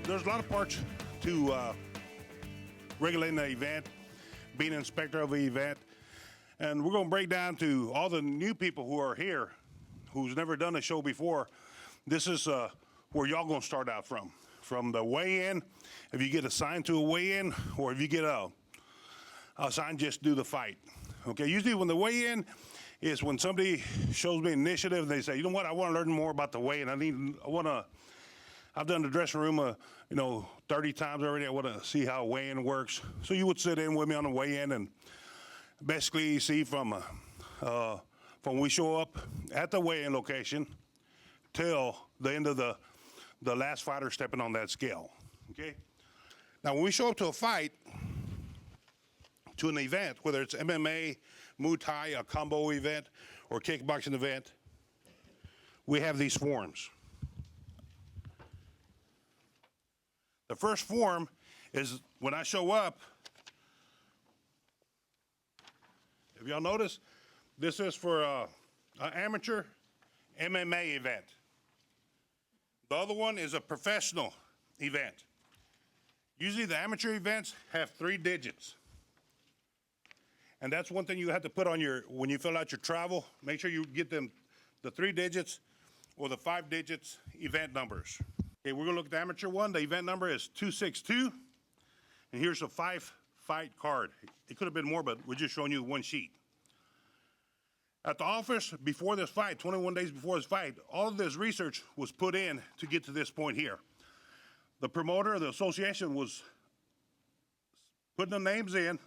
there's a lot of parts to regulating the event, being an inspector of the event, and we're going to break down to all the new people who are here, who's never done a show before. This is where y'all going to start out from the weigh-in, if you get assigned to a weigh-in, or if you get assigned just to do the fight. Okay, usually when the weigh-in is when somebody shows me initiative and they say, you know what, I want to learn more about the weigh-in. I've done the dressing room, 30 times already. I want to see how weigh-in works. So you would sit in with me on the weigh-in and basically see from we show up at the weigh-in location till the end of the last fighter stepping on that scale. Okay. Now, when we show up to a fight, to an event, whether it's MMA, Muay Thai, a combo event, or kickboxing event, we have these forms. The first form is when I show up. If y'all notice, this is for an amateur MMA event. The other one is a professional event. Usually the amateur events have 3 digits. And that's one thing you have to put on when you fill out your travel, make sure you get them the 3 digits or the 5 digits event numbers. Okay, we're gonna look at the amateur one. The event number is 262, and here's a 5-fight card. It could have been more, but we're just showing you one sheet. At the office, before this fight, 21 days before this fight, all of this research was put in to get to this point here. The promoter, the association, was putting the names in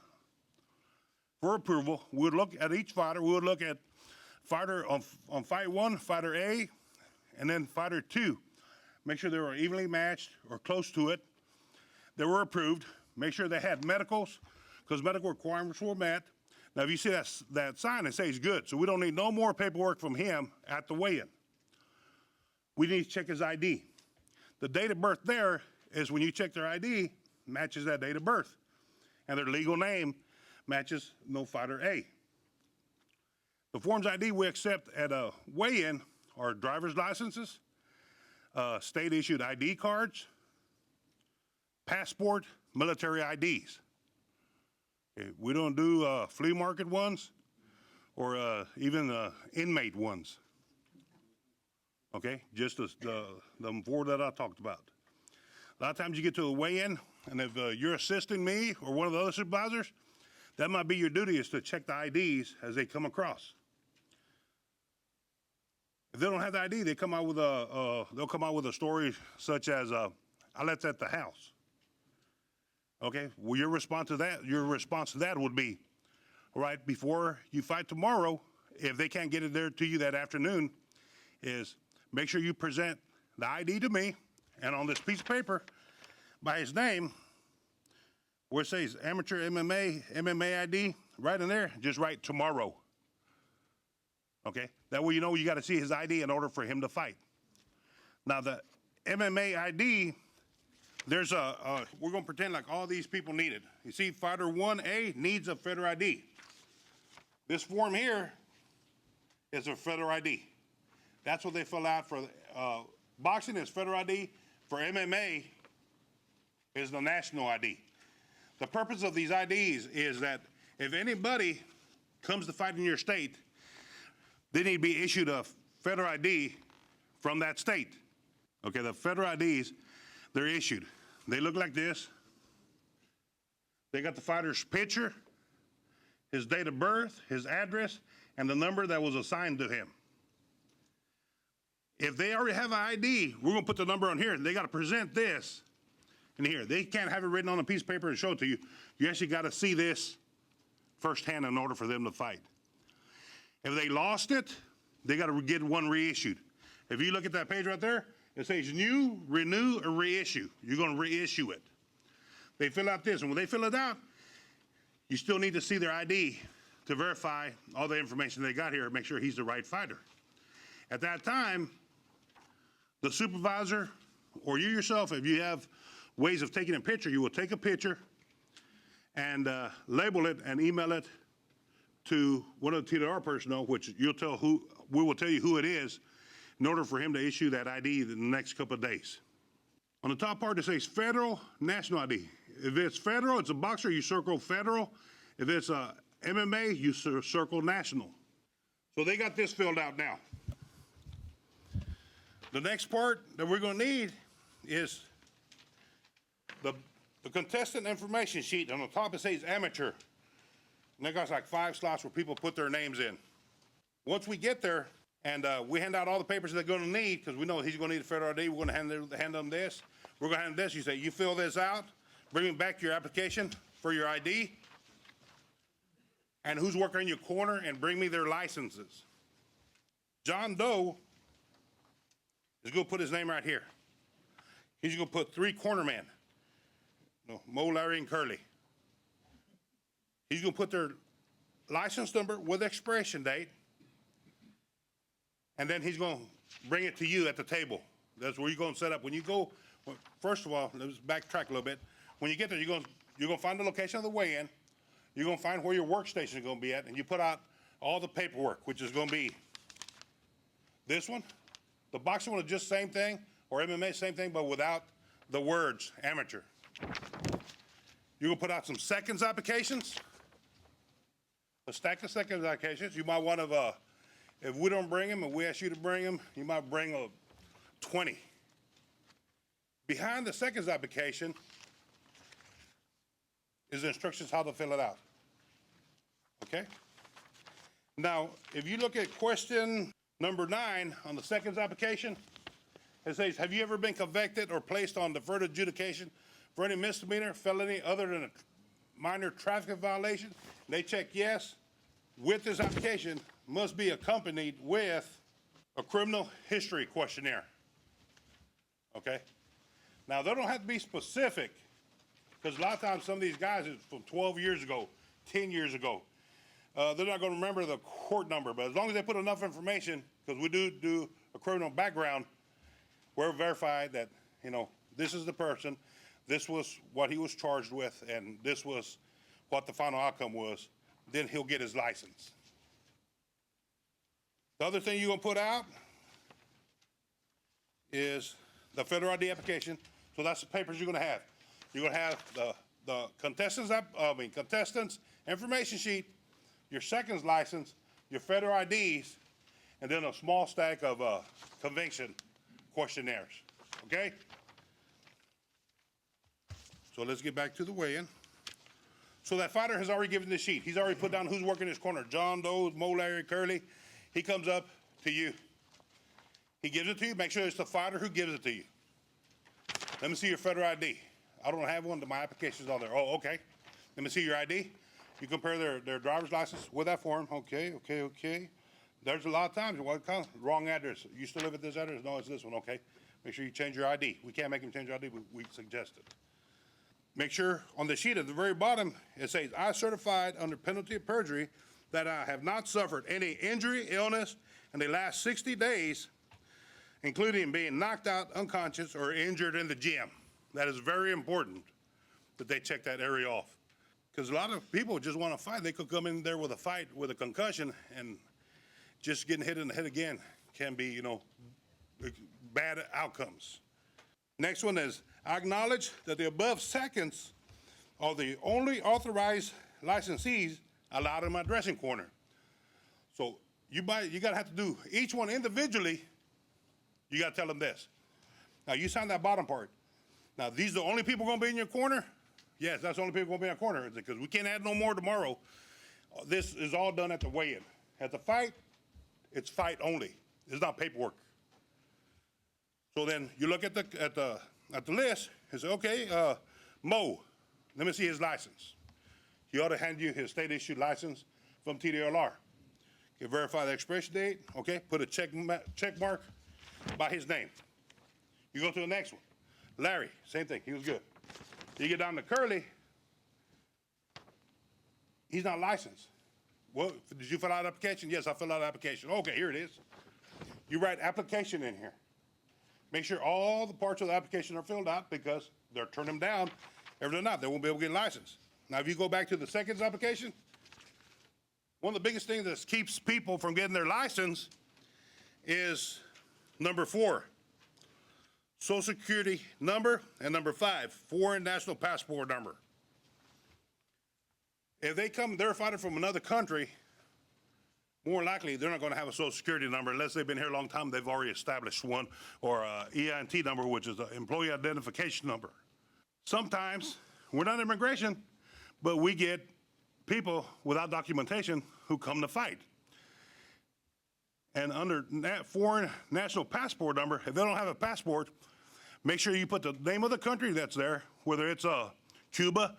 for approval. We would look at each fighter. We would look at fighter on fight 1, fighter A, and then fighter 2. Make sure they were evenly matched or close to it. They were approved. Make sure they had medicals, because medical requirements were met. Now, if you see that sign, it says good. So we don't need no more paperwork from him at the weigh-in. We need to check his ID. The date of birth there is when you check their ID, matches that date of birth. And their legal name matches no fighter A. The forms ID we accept at a weigh-in are driver's licenses, state-issued ID cards, passport, military IDs. Okay, we don't do flea market ones or even inmate ones. Okay, just the 4 that I talked about. A lot of times you get to a weigh-in, and if you're assisting me or one of the other supervisors, that might be your duty, is to check the IDs as they come across. If they don't have the ID, they'll come out with a story such as, I left at the house. Okay, well, your response to that would be, all right, before you fight tomorrow, if they can't get it there to you that afternoon, is make sure you present the ID to me, and on this piece of paper, by his name, where it says amateur MMA ID, right in there, just write tomorrow. Okay, that way you know you got to see his ID in order for him to fight. Now the MMA ID, we're going to pretend like all these people need it. You see, fighter 1A needs a fighter ID. This form here is a fighter ID. That's what they fill out for boxing is fighter ID. For MMA is the national ID. The purpose of these IDs is that if anybody comes to fight in your state, they need to be issued a federal ID from that state. Okay, the federal IDs, they're issued. They look like this. They got the fighter's picture, his date of birth, his address, and the number that was assigned to him. If they already have an ID, we're gonna put the number on here, and they gotta present this in here. They can't have it written on a piece of paper and show it to you. You actually gotta see this firsthand in order for them to fight. If they lost it, they gotta get one reissued. If you look at that page right there, it says new, renew, or reissue. You're gonna reissue it. They fill out this, and when they fill it out, you still need to see their ID to verify all the information they got here and make sure he's the right fighter. At that time, the supervisor, or you yourself, if you have ways of taking a picture, you will take a picture and label it and email it to one of the TDR personnel, which we will tell you who it is, in order for him to issue that ID in the next couple of days. On the top part, it says federal, national ID. If it's federal, it's a boxer, you circle federal. If it's a MMA, you circle national. So they got this filled out now. The next part that we're gonna need is the contestant information sheet. On the top it says amateur. And that got like 5 slots where people put their names in. Once we get there and we hand out all the papers they're gonna need, because we know he's gonna need a federal ID, we're gonna hand them this. We're gonna hand them this, you say, you fill this out, bring me back your application for your ID, and who's working in your corner, and bring me their licenses. John Doe is gonna put his name right here. He's gonna put 3 cornermen, Mo, Larry, and Curly. He's gonna put their license number with expiration date, and then he's gonna bring it to you at the table. That's where you're gonna set up. When you go, well, first of all, let's backtrack a little bit. When you get there, you're gonna find the location of the weigh-in. You're gonna find where your workstation is gonna be at, and you put out all the paperwork, which is gonna be this one. The boxing one is just same thing, or MMA, same thing, but without the words amateur. You're gonna put out some seconds applications, a stack of seconds applications. You might want to, if we don't bring them, and we ask you to bring them, you might bring 20. Behind the seconds application is the instructions how to fill it out. Okay? Now, if you look at question number 9 on the seconds application, it says, have you ever been convicted or placed on deferred adjudication for any misdemeanor, felony other than a minor traffic violation? And they check yes. With this application must be accompanied with a criminal history questionnaire. Okay? Now, they don't have to be specific, because a lot of times some of these guys is from 12 years ago, 10 years ago. They're not going to remember the court number, but as long as they put enough information, because we do a criminal background, we're verified that, this is the person, this was what he was charged with, and this was what the final outcome was, then he'll get his license. The other thing you're gonna put out is the federal ID application. So that's the papers you're gonna have. You're gonna have the contestants information sheet, your seconds license, your federal IDs, and then a small stack of conviction questionnaires, okay? So let's get back to the weigh-in. So that fighter has already given the sheet. He's already put down who's working his corner. John Doe, Mo, Larry, Curly. He comes up to you. He gives it to you. Make sure it's the fighter who gives it to you. Let me see your federal ID. I don't have one, but my application's on there. Oh, okay. Let me see your ID. You compare their driver's license with that form. Okay. There's a lot of times, wrong address. You still live at this address? No, it's this one. Okay. Make sure you change your ID. We can't make him change your ID, but we suggest it. Make sure on the sheet at the very bottom, it says, I certified under penalty of perjury that I have not suffered any injury, illness in the last 60 days, including being knocked out, unconscious, or injured in the gym. That is very important that they check that area off. Because a lot of people just want to fight. They could come in there with a fight with a concussion, and just getting hit in the head again can be, bad outcomes. Next one is, I acknowledge that the above seconds are the only authorized licensees allowed in my dressing corner. So you gotta have to do each one individually. You gotta tell them this. Now you sign that bottom part. Now these are the only people gonna be in your corner? Yes, that's the only people gonna be in our corner, because we can't add no more tomorrow. This is all done at the weigh-in. At the fight, it's fight only. It's not paperwork. So then you look at the list and say, okay, Mo, let me see his license. He ought to hand you his state-issued license from TDLR. You verify the expiration date, okay, put a check mark by his name. You go to the next one. Larry, same thing, he was good. You get down to Curly, he's not licensed. Well, did you fill out an application? Yes, I filled out an application. Okay, here it is. You write application in here. Make sure all the parts of the application are filled out, because they'll turn them down. If they're not, they won't be able to get licensed. Now, if you go back to the seconds application, one of the biggest things that keeps people from getting their license is number 4. Social Security number, and number 5, foreign national passport number. If they're a fighter from another country, more likely they're not going to have a Social Security number unless they've been here a long time. They've already established one, or a EINT number, which is an employee identification number. Sometimes we're not immigration, but we get people without documentation who come to fight. And under foreign national passport number, if they don't have a passport, make sure you put the name of the country that's there, whether it's Cuba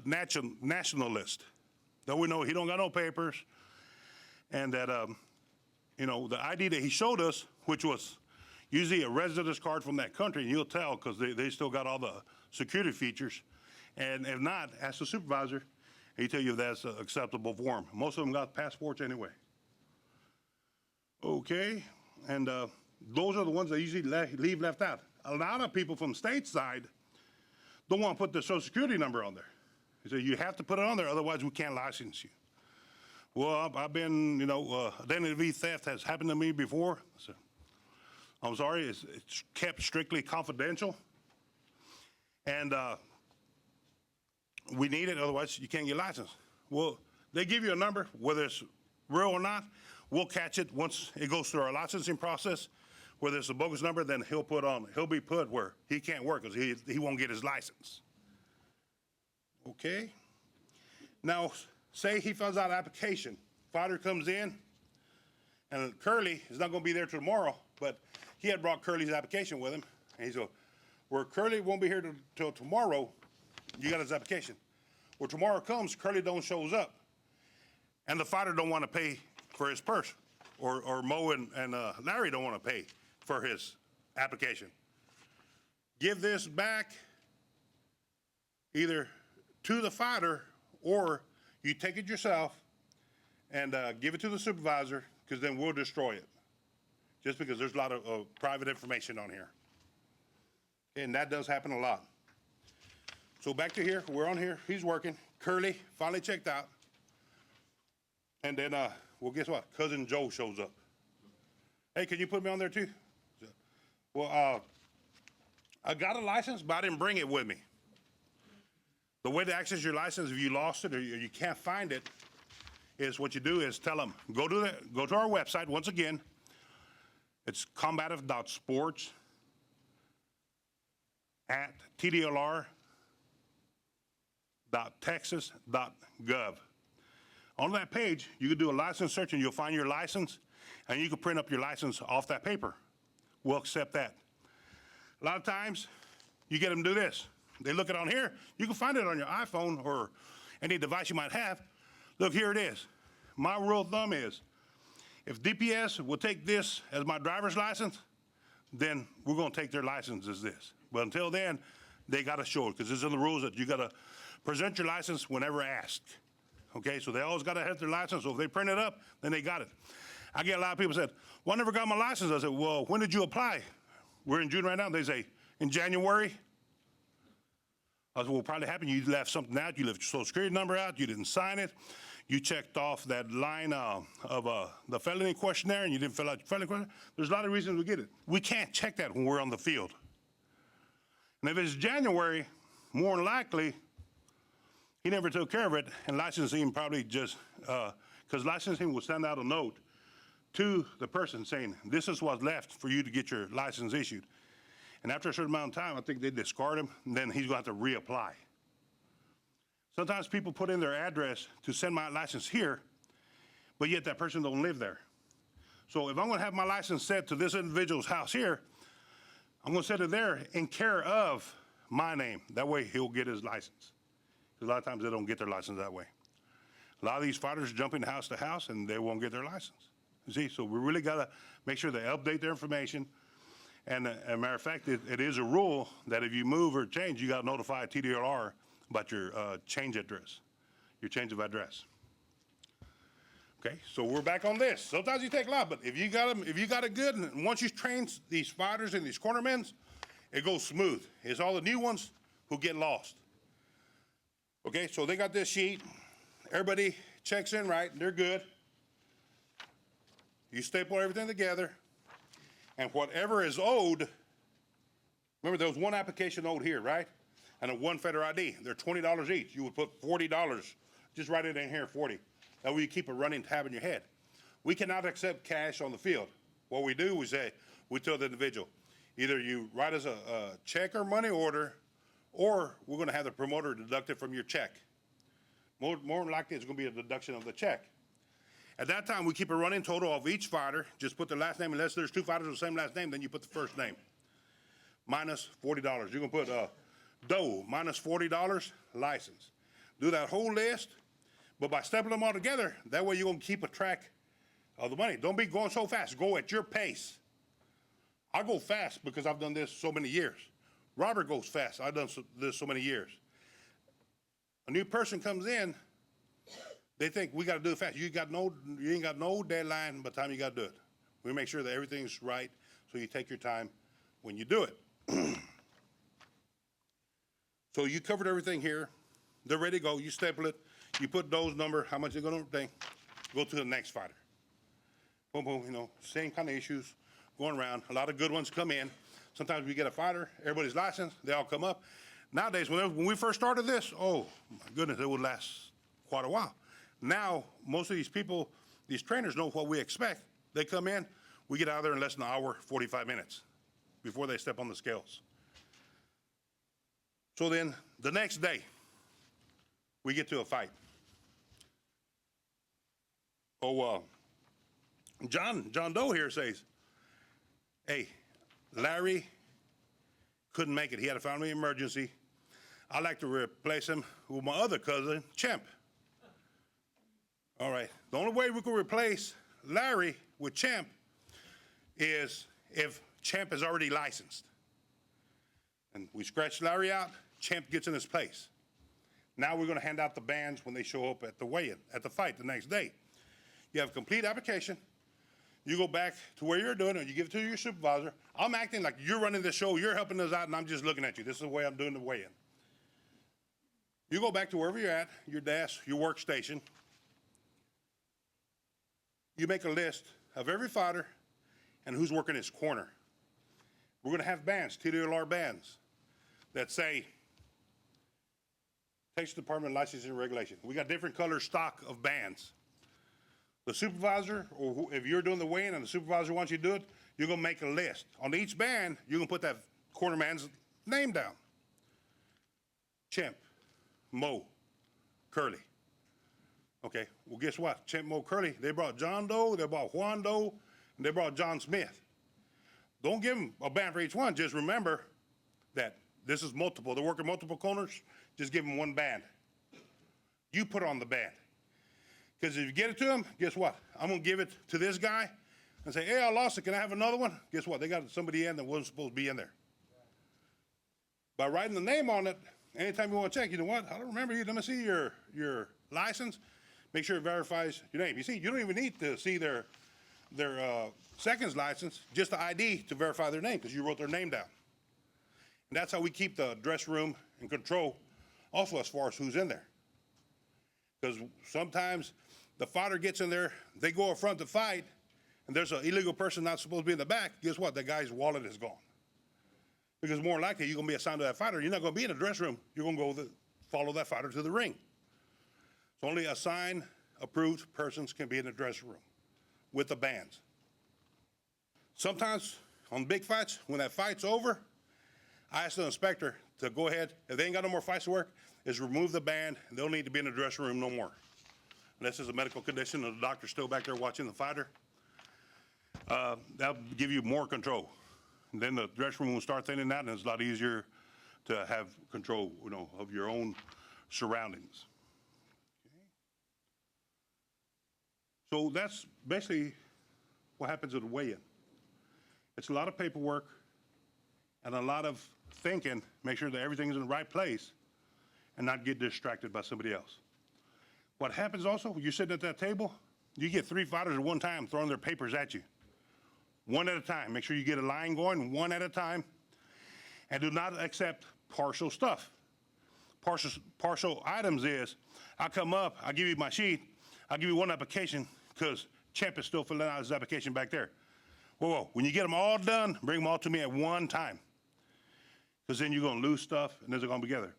nationalist. That we know he don't got no papers, and that the ID that he showed us, which was usually a residence card from that country, and you'll tell because they still got all the security features. And if not, ask the supervisor, and he tell you if that's acceptable for him. Most of them got passports anyway. Okay, and those are the ones that usually leave left out. A lot of people from stateside don't want to put their Social Security number on there. They say, you have to put it on there, otherwise we can't license you. Well, I've been, identity theft has happened to me before. So I'm sorry, it's kept strictly confidential. And we need it, otherwise you can't get licensed. Well, they give you a number, whether it's real or not. We'll catch it once it goes through our licensing process. Whether it's a bogus number, then he'll be put where he can't work because he won't get his license. Okay? Now, say he fills out an application. Fighter comes in, and Curly is not going to be there tomorrow, but he had brought Curly's application with him. And he said, well, Curly won't be here till tomorrow. You got his application. Well, tomorrow comes, Curly don't shows up. And the fighter don't want to pay for his purse. Or Mo and Larry don't want to pay for his application. Give this back either to the fighter, or you take it yourself and give it to the supervisor, because then we'll destroy it. Just because there's a lot of private information on here. And that does happen a lot. So back to here, we're on here, he's working. Curly finally checked out. And then, well, guess what? Cousin Joe shows up. Hey, can you put me on there too? Well, I got a license, but I didn't bring it with me. The way to access your license, if you lost it or you can't find it, is what you do is tell them, go to our website. Once again, it's combative.sports at tdlr.texas.gov. On that page, you can do a license search and you'll find your license, and you can print up your license off that paper. We'll accept that. A lot of times, you get them to do this. They look it on here. You can find it on your iPhone or any device you might have. Look, here it is. My rule of thumb is, if DPS will take this as my driver's license, then we're going to take their license as this. But until then, they got to show it, because it's in the rules that you got to present your license whenever asked. Okay, so they always got to have their license. So if they print it up, then they got it. I get a lot of people said, well, I never got my license. I said, well, when did you apply? We're in June right now. They say, in January. I said, well, probably happened. You left something out. You left your Social Security number out. You didn't sign it. You checked off that line of the felony questionnaire, and you didn't fill out your felony questionnaire. There's a lot of reasons we get it. We can't check that when we're on the field. And if it's January, more than likely, he never took care of it, and licensing probably just, because licensing will send out a note to the person saying, this is what's left for you to get your license issued. And after a certain amount of time, I think they discard him, and then he's going to have to reapply. Sometimes people put in their address to send my license here, but yet that person don't live there. So if I'm going to have my license sent to this individual's house here, I'm going to set it there in care of my name. That way he'll get his license. Because a lot of times they don't get their license that way. A lot of these fighters jump in house to house and they won't get their license. You see, so we really got to make sure they update their information. And as a matter of fact, it is a rule that if you move or change, you got to notify TDLR about your change address, your change of address. Okay, so we're back on this. Sometimes you take a lot, but if you got it good, and once you train these fighters and these cornermen, it goes smooth. It's all the new ones who get lost. Okay, so they got this sheet. Everybody checks in right, they're good. You staple everything together, and whatever is owed Remember, there was one application note here, right? And a one Feder ID. They're $20 each. You would put $40. Just write it in here, 40. That way you keep a running tab in your head. We cannot accept cash on the field. What we do, we tell the individual, either you write us a check or money order, or we're gonna have the promoter deduct it from your check. More than likely, it's gonna be a deduction of the check. At that time, we keep a running total of each fighter. Just put their last name, unless there's two fighters with the same last name, then you put the first name. Minus $40. You're gonna put Doe, minus $40, license. Do that whole list, but by stepping them all together, that way you're gonna keep a track of the money. Don't be going so fast. Go at your pace. I go fast because I've done this so many years. Robert goes fast. I've done this so many years. A new person comes in, they think we got to do it fast. You ain't got no deadline by the time you got to do it. We make sure that everything's right, so you take your time when you do it. So you covered everything here. They're ready to go. You staple it. You put Doe's number, how much they're going to go to the next fighter. Boom, boom, you know, same kind of issues going around. A lot of good ones come in. Sometimes we get a fighter, everybody's licensed, they all come up. Nowadays, when we first started this, oh my goodness, it would last quite a while. Now, most of these people, these trainers know what we expect. They come in, we get out of there in less than an hour, 45 minutes before they step on the scales. So then, the next day, we get to a fight. Oh, John Doe here says, hey, Larry couldn't make it. He had a family emergency. I'd like to replace him with my other cousin, Champ. All right. The only way we can replace Larry with Champ is if Champ is already licensed. And we scratch Larry out, Champ gets in his place. Now we're going to hand out the bands when they show up at the weigh-in, at the fight the next day. You have a complete application. You go back to where you're doing it, you give it to your supervisor. I'm acting like you're running the show, you're helping us out, and I'm just looking at you. This is the way I'm doing the weigh-in. You go back to wherever you're at, your desk, your workstation. You make a list of every fighter and who's working his corner. We're going to have bands, TDLR bands, that say, Texas Department of Licensing and Regulation. We got different color stock of bands. The supervisor, or if you're doing the weigh-in and the supervisor wants you to do it, you're gonna make a list. On each band, you're gonna put that corner man's name down. Champ, Mo, Curly. Okay, well guess what? Champ, Mo, Curly, they brought John Doe, they brought Juan Doe, and they brought John Smith. Don't give them a band for each one, just remember that this is multiple. They're working multiple corners, just give them one band. You put on the band. Because if you get it to them, guess what? I'm going to give it to this guy and say, hey, I lost it. Can I have another one? Guess what? They got somebody in that wasn't supposed to be in there. By writing the name on it, anytime you want to check, you know what? I don't remember you. Let me see your license. Make sure it verifies your name. You see, you don't even need to see their seconds license, just the ID to verify their name because you wrote their name down. And that's how we keep the dress room in control also as far as who's in there. Because sometimes the fighter gets in there, they go up front to fight, and there's an illegal person not supposed to be in the back. Guess what? The guy's wallet is gone. Because more likely, you're going to be assigned to that fighter. You're not going to be in the dress room. You're going to go follow that fighter to the ring. So only assigned, approved persons can be in the dressing room with the bands. Sometimes on big fights, when that fight's over, I ask the inspector to go ahead, if they ain't got no more fights to work, is remove the band, and they'll need to be in the dressing room no more. Unless there's a medical condition and the doctor's still back there watching the fighter. That'll give you more control. And then the dressing room will start thinning out, and it's a lot easier to have control, you know, of your own surroundings. Okay. So that's basically what happens at the weigh-in. It's a lot of paperwork and a lot of thinking, make sure that everything's in the right place and not get distracted by somebody else. What happens also, when you're sitting at that table, you get 3 fighters at one time throwing their papers at you. One at a time. Make sure you get a line going, one at a time. And do not accept partial stuff. Partial items is, I come up, I give you my sheet, I'll give you one application because Champ is still filling out his application back there. Whoa, when you get them all done, bring them all to me at one time. because then you're gonna lose stuff and then they're gonna be together.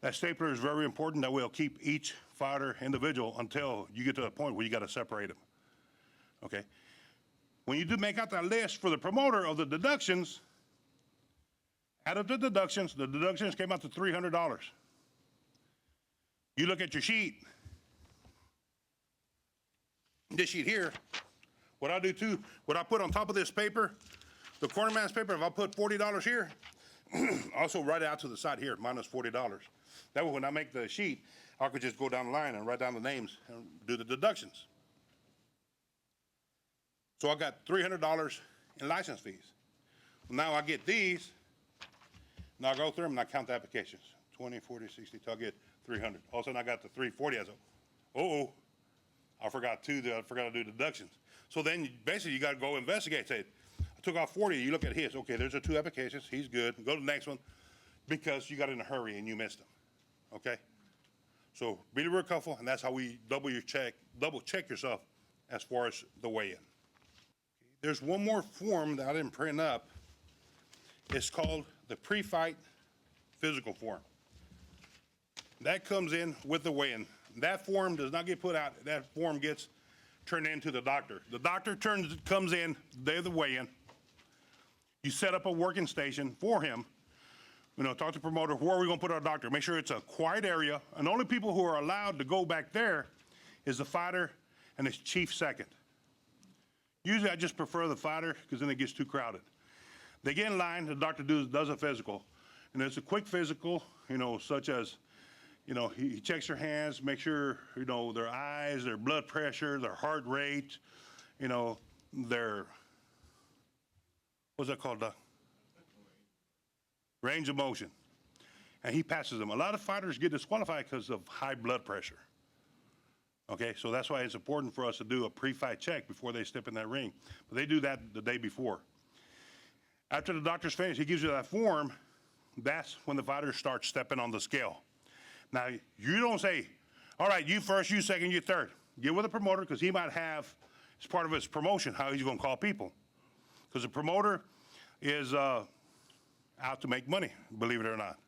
That stapler is very important. That will keep each fighter individual until you get to a point where you gotta separate them, okay? When you do make out that list for the promoter of the deductions, out of the deductions came out to $300. You look at your sheet, this sheet here, what I do too, what I put on top of this paper, the cornerman's paper, if I put $40 here, also write it out to the side here, minus $40. That way when I make the sheet, I could just go down the line and write down the names and do the deductions. So I got $300 in license fees. Now I get these, now I go through them and I count the applications. 20, 40, 60, till I get 300. All of a sudden I got the 340, I said, uh-oh, I forgot to do deductions. So then basically you gotta go investigate, say, I took off 40, you look at his, okay, there's the 2 applications, he's good, go to the next one, because you got in a hurry and you missed them, okay? So be real careful, and that's how we double check yourself as far as the weigh-in. There's one more form that I didn't print up. It's called the pre-fight physical form. That comes in with the weigh-in. That form does not get put out. That form gets turned in to the doctor. The doctor comes in the day of the weigh-in. You set up a working station for him. You know, talk to the promoter, where are we gonna put our doctor? Make sure it's a quiet area, and the only people who are allowed to go back there is the fighter and his chief second. Usually I just prefer the fighter, because then it gets too crowded. They get in line, the doctor does a physical, and it's a quick physical, you know, such as, you know, he checks their hands, make sure, you know, their eyes, their blood pressure, their heart rate, you know, their, what's that called, Doc? Range of motion. And he passes them. A lot of fighters get disqualified because of high blood pressure. Okay, so that's why it's important for us to do a pre-fight check before they step in that ring. But they do that the day before. After the doctor's finished, he gives you that form. That's when the fighters start stepping on the scale. Now, you don't say, all right, you first, you second, you third. Get with the promoter, because he might have, it's part of his promotion, how he's gonna call people. Because the promoter is out to make money, believe it or not.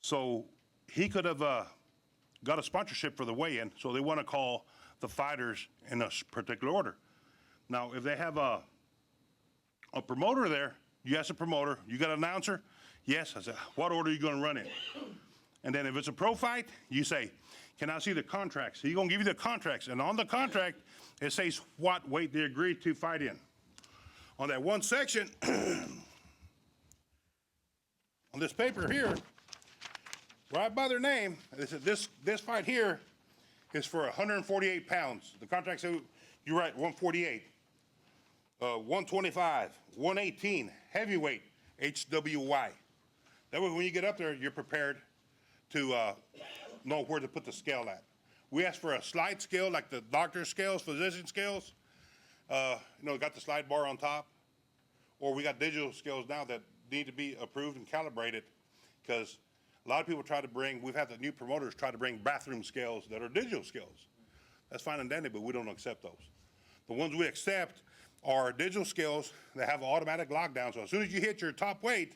So he could have got a sponsorship for the weigh-in, so they wanna call the fighters in a particular order. Now, if they have a promoter there, you ask the promoter, you got an announcer? Yes. I said, what order are you gonna run in? And then if it's a pro fight, you say, can I see the contracts? He's gonna give you the contracts, and on the contract, it says what weight they agreed to fight in. On that one section, on this paper here, right by their name, this fight here is for 148 pounds. The contract says you're right, 148, 125, 118, heavyweight, HWY. That way when you get up there, you're prepared to know where to put the scale at. We ask for a slide scale, like the doctor scales, physician scales. You know, got the slide bar on top, or we got digital scales now that need to be approved and calibrated, because a lot of people try to bring, we've had the new promoters try to bring bathroom scales that are digital scales. That's fine and dandy, but we don't accept those. The ones we accept are digital scales that have an automatic lockdown. So as soon as you hit your top weight,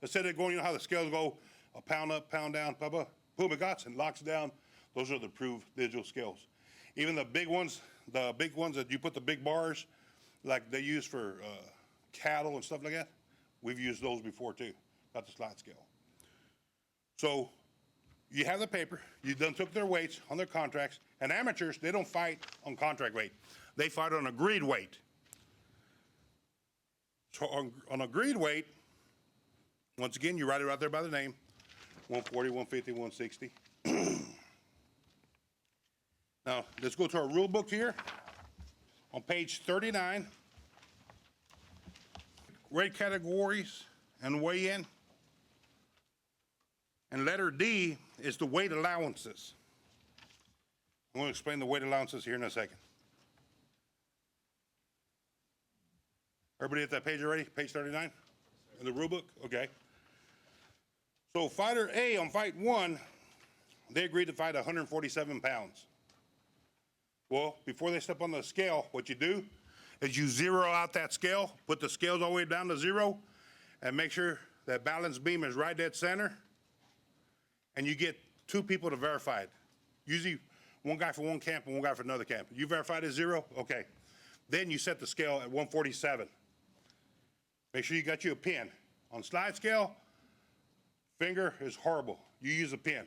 instead of going, you know how the scales go, a pound up, pound down, boom, it got and locks down. Those are the approved digital scales. Even the big ones that you put the big bars, like they use for cattle and stuff like that, we've used those before too, got the slide scale. So you have the paper, you done took their weights on their contracts, and amateurs, they don't fight on contract weight. They fight on agreed weight. So on agreed weight, once again, you write it right there by the name, 140, 150, 160. Now, let's go to our rule book here. On page 39, weight categories and weigh-in. And letter D is the weight allowances. I'm going to explain the weight allowances here in a second. Everybody at that page already? Page 39 in the rule book? Okay. So fighter A on fight one, they agreed to fight 147 pounds. Well, before they step on the scale, what you do is you zero out that scale, put the scales all the way down to zero, and make sure that balance beam is right dead center, and you get two people to verify it. Usually one guy for one camp and one guy for another camp. You verified it 0? Okay. Then you set the scale at 147. Make sure you got you a pin. On slide scale, finger is horrible. You use a pin.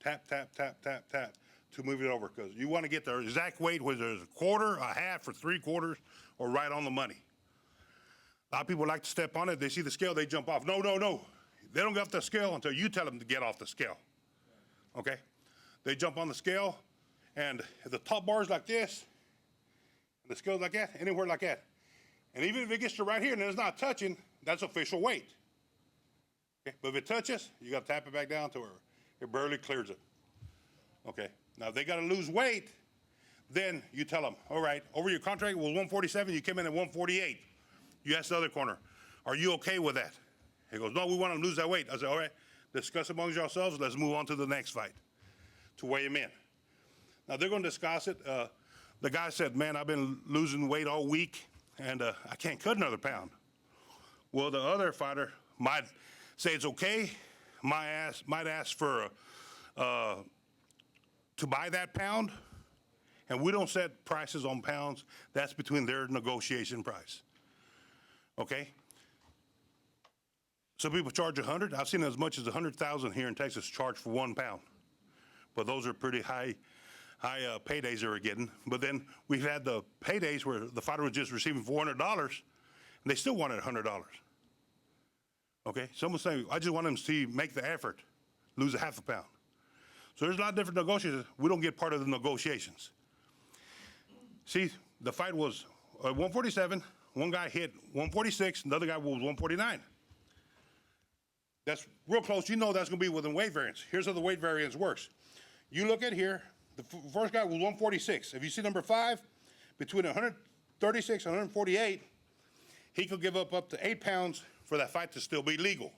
Tap, tap, tap, tap, tap to move it over, because you want to get the exact weight, whether it's a quarter, a half, or 3/4, or right on the money. A lot of people like to step on it. They see the scale, they jump off. No, no, no. They don't get off the scale until you tell them to get off the scale. Okay? They jump on the scale, and if the top bar is like this, and the scale's like that, anywhere like that. And even if it gets to right here and it's not touching, that's official weight. Okay? But if it touches, you got to tap it back down to where it barely clears it. Okay? Now, if they got to lose weight, then you tell them, all right, over your contract was 147, you came in at 148. You ask the other corner, are you okay with that? He goes, no, we want to lose that weight. I said, all right, discuss amongst yourselves. Let's move on to the next fight to weigh him in. Now, they're going to discuss it. The guy said, man, I've been losing weight all week, and I can't cut another pound. Well, the other fighter might say it's okay, might ask for to buy that pound, and we don't set prices on pounds. That's between their negotiation price. Okay? Some people charge 100. I've seen as much as 100,000 here in Texas charged for 1 pound. But those are pretty high paydays they were getting. But then we've had the paydays where the fighter was just receiving $400, and they still wanted $100. Okay? Someone saying, I just want them to make the effort, lose a half a pound. So there's a lot of different negotiations. We don't get part of the negotiations. See, the fight was 147. One guy hit 146, another guy was 149. That's real close. You know that's going to be within weight variance. Here's how the weight variance works. You look at here, the first guy was 146. If you see number 5, between 136 and 148, he could give up to 8 pounds for that fight to still be legal.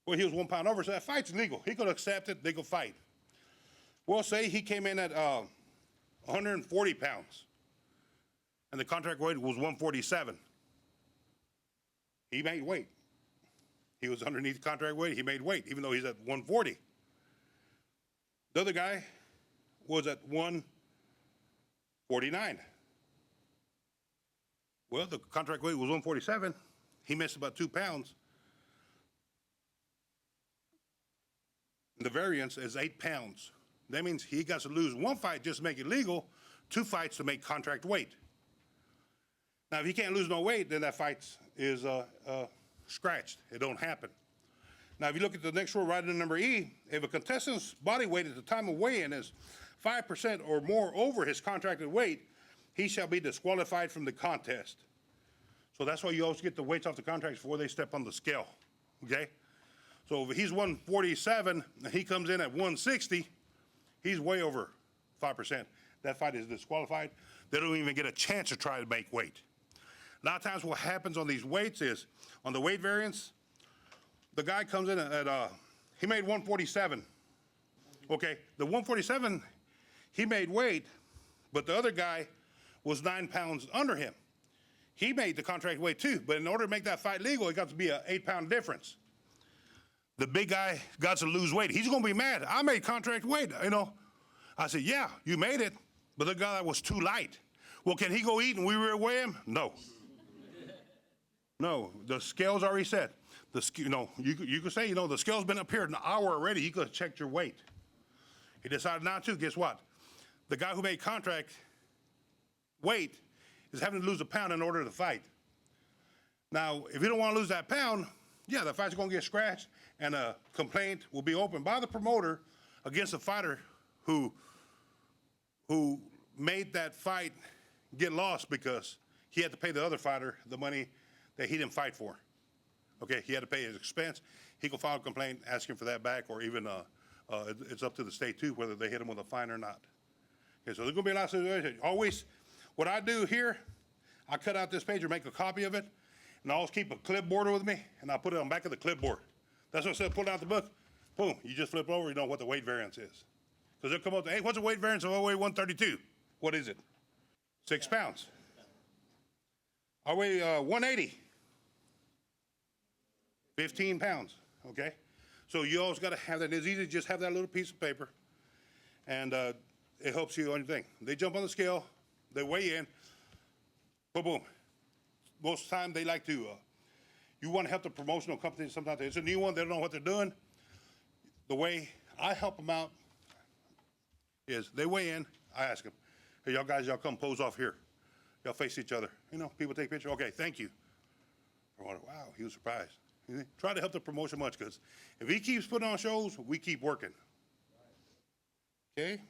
Well, he was 1 pound over, so that fight's legal. He could accept it, they could fight. Well, say he came in at 140 pounds, and the contract weight was 147. He made weight. He was underneath the contract weight, he made weight, even though he's at 140. The other guy was at 149. Well, the contract weight was 147. He missed about 2 pounds. The variance is 8 pounds. That means he got to lose 1 fight just to make it legal, 2 fights to make contract weight. Now, if he can't lose no weight, then that fight is scratched. It don't happen. Now, if you look at the next row right in number E, if a contestant's body weight at the time of weigh-in is 5% or more over his contracted weight, he shall be disqualified from the contest. So that's why you always get the weights off the contracts before they step on the scale, okay? So if he's 147 and he comes in at 160, he's way over 5%. That fight is disqualified. They don't even get a chance to try to make weight. A lot of times what happens on these weights is, on the weight variance, the guy comes in at, he made 147. Okay, the 147, he made weight, but the other guy was 9 pounds under him. He made the contract weight too, but in order to make that fight legal, it got to be an 8-pound difference. The big guy got to lose weight. He's gonna be mad. I made contract weight, you know. I said, yeah, you made it, but the guy was too light. Well, can he go eat and we weigh him? No. No, the scale's already set. You know, you could say, you know, the scale's been up here an hour already. You could have checked your weight. He decided not to. Guess what? The guy who made contract weight is having to lose a pound in order to fight. Now, if you don't want to lose that pound, yeah, the fight's going to get scratched, and a complaint will be opened by the promoter against the fighter who made that fight get lost because he had to pay the other fighter the money that he didn't fight for. Okay, he had to pay his expense. He could file a complaint asking for that back, or even it's up to the state too whether they hit him with a fine or not. Okay, so there's going to be a lot of situations. Always, what I do here, I cut out this page or make a copy of it, and I always keep a clipboard with me, and I put it on the back of the clipboard. That's what I said, pull out the book, boom, you just flip over, you know what the weight variance is. Because they'll come up to, hey, what's the weight variance of I weigh 132? What is it? 6 pounds. I weigh 180. 15 pounds, okay? So you always got to have that. It's easy to just have that little piece of paper, and it helps you on your thing. They jump on the scale, they weigh in, boom, boom. Most of the time, they like to, you want to help the promotional company. Sometimes it's a new one, they don't know what they're doing. The way I help them out is they weigh in, I ask them, hey, y'all guys, y'all come pose off here. Y'all face each other. You know, people take pictures. Okay, thank you. I wonder, wow, he was surprised. Try to help the promotion much, because if he keeps putting on shows, we keep working. Okay?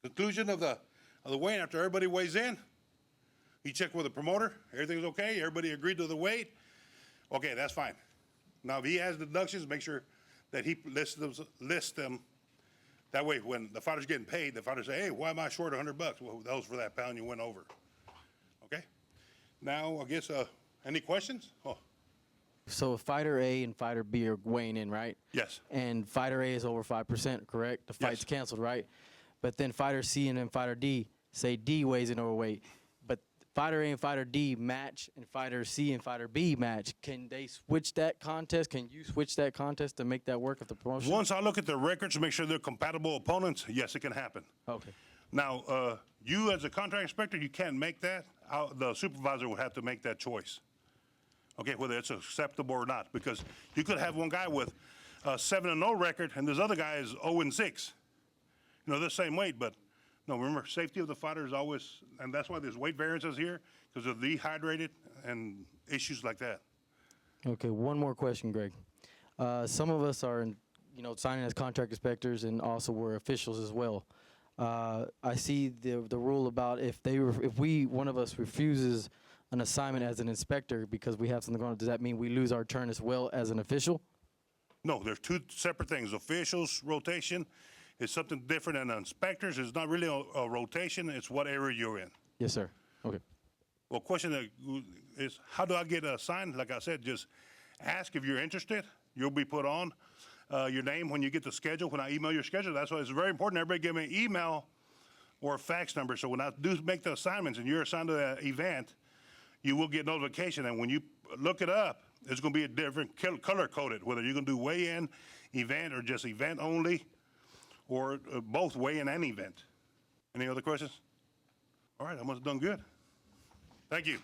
The conclusion of the weigh-in, after everybody weighs in, you check with the promoter, everything's okay, everybody agreed to the weight, okay, that's fine. Now, if he has deductions, make sure that he lists them. That way, when the fighter's getting paid, the fighter say, hey, why am I short $100? Well, that was for that pound you went over. Okay? Now, I guess, any questions? Oh. So fighter A and fighter B are weighing in, right? Yes. And fighter A is over 5%, correct? The fight's Yes. canceled, right? But then fighter C and then fighter D, say D weighs in overweight. But fighter A and fighter D match, and fighter C and fighter B match. Can they switch that contest? Can you switch that contest to make that work at the promotion? Once I look at the records to make sure they're compatible opponents, yes, it can happen. Okay. Now, you as a contract inspector, you can't make that. The supervisor will have to make that choice. Okay, whether it's acceptable or not, because you could have one guy with a 7-0 record, and this other guy is 0-6. You know, the same weight, but no, remember, safety of the fighter is always, and that's why there's weight variances here, because they're dehydrated and issues like that. Okay, one more question, Greg. Some of us are, signing as contract inspectors, and also we're officials as well. I see the rule about if one of us refuses an assignment as an inspector because we have something going on, does that mean we lose our turn as well as an official? No, there's two separate things. Officials rotation is something different than inspectors. It's not really a rotation. It's what area you're in. Yes, sir. Okay. Well, question is, how do I get assigned? Like I said, just ask if you're interested. You'll be put on. Your name when you get the schedule. When I email your schedule, that's why it's very important. Everybody give me an email or a fax number. So when I do make the assignments and you're assigned to that event, you will get notification. And when you look it up, it's going to be a different color coded, whether you're going to do weigh-in, event, or just event only, or both weigh-in and event. Any other questions? All right, I must have done good. Thank you.